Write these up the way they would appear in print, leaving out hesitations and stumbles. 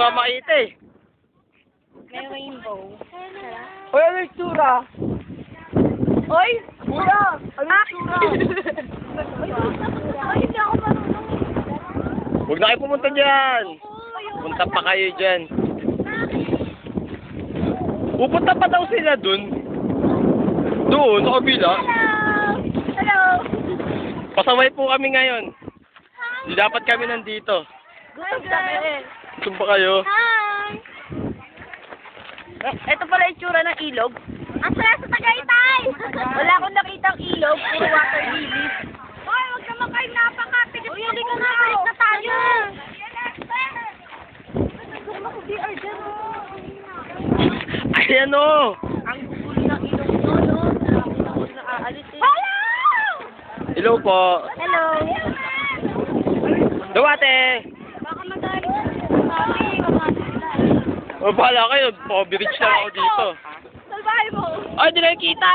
nga makita eh. May rainbow. Hoy, ano yung tsura? Oy! Kuya! Ano yung tsura? Ay, hindi ako marunong. Huwag na kayo pumunta dyan. Punta pa kayo dyan. Pupunta pa daw sila dun. Doon, sa kabila. Hello! Pasaway po kami ngayon. Di dapat kami nandito. Gutom kami. Gusto ba kayo? Hi! Ito pala yung tsura ng ilog. Ang sarap sa Tagaytay! Wala akong nakitang ilog, puro water lilies. Hoy, huwag naman kayo napakapit. Uy, hindi ka na, balik na tayo. Ayan o. Ang gugulo ng ilog nyo, no? Ako nakaalis eh. Hello! Hello po. Hello! Dawate. Baka magalit kami, kamati na. O, bahala kayo. Coverage lang ako dito. Salbahe mo! Ay, di na kita.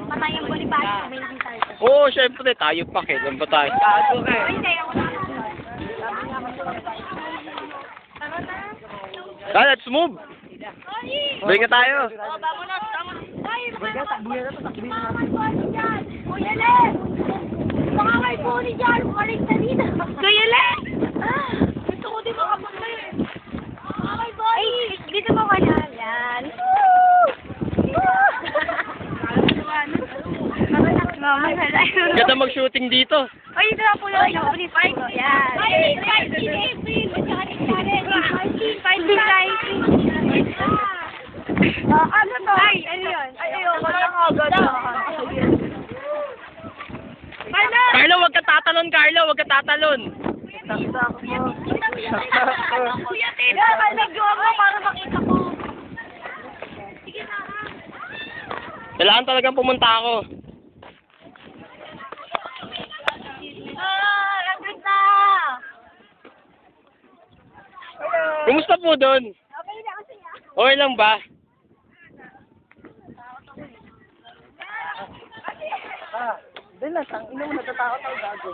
Patay ang Bonifacio, may hindi tayo. Oo, syempre. Tayo pa. Kailan ba tayo? Gago ka eh. Ay, hindi ako na. Let's move. Balik na tayo. Oh, bangon na, bangon. Ay, Kuya, takbuhin na to, takbuhin na natin. Kuya Le! Baka may pony dyan, balik na dito. Kuya Le! Gusto ko din makapagay. Baka may pony. Ay, dito mo kaya. Yan. Mama, Ganda mag-shooting dito. ay, dito na po lang yung Bonifacio. Yan. Ano to? Ay, ano yun? Ay, ayoko lang agad. Ano? Carlo, wag ka tatalon, Carlo. Wag ka tatalon. Saksak mo. Kuya, tira. Kaligyan mo para makita ko. Sige na. Kailangan talagang pumunta ako. Lapit na. Kumusta po doon? Okay na kasi niya. Okay lang ba? Dahil na, tang ina mo, natatakot ako gago.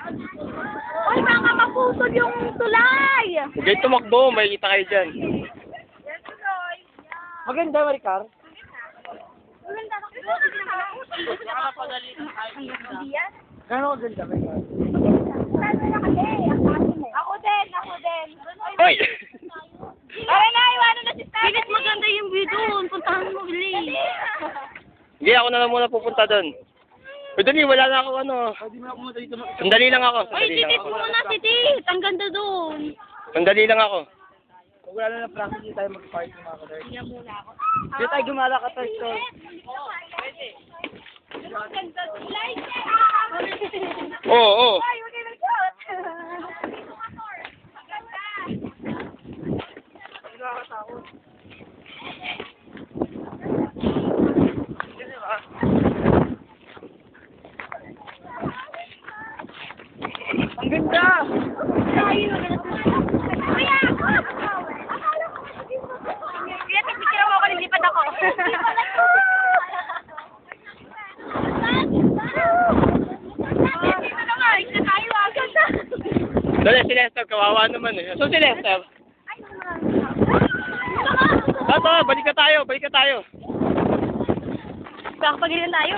Uy, baka maputol yung tulay. Huwag kayo tumakbo. May kita kayo dyan. Maganda, Maricar. Gano'n ko ganda, Maricar? Ako din, ako din. Hoy! Ay, na, iwanan na si Stan. Bilis maganda yung view doon. Puntahan mo, bilis. Hindi, ako na lang muna pupunta doon. Uy, dali, wala na ako ano. Pwede mo ako muna dito. Sandali lang ako. Uy, Sandali lang titit ako. muna, titit. Ang ganda doon. Sandali lang ako. Kung wala na practice, hindi tayo mag-party mga kadar. Tingnan muna ako. Hindi tayo gumala ka tayo, Tol. Ang ganda tulay. Oo, oo. Ay, huwag kayo nag-shot. Nakakatakot. Ang ganda! Kuya! Kuya, picture mo ako, nilipad ako. Dito na nga, isa tayo agad. Dali, si Lester. Kawawa naman eh. So, si Lester. Tato, balik ka tayo. Balik ka tayo. Kakapagilitan tayo.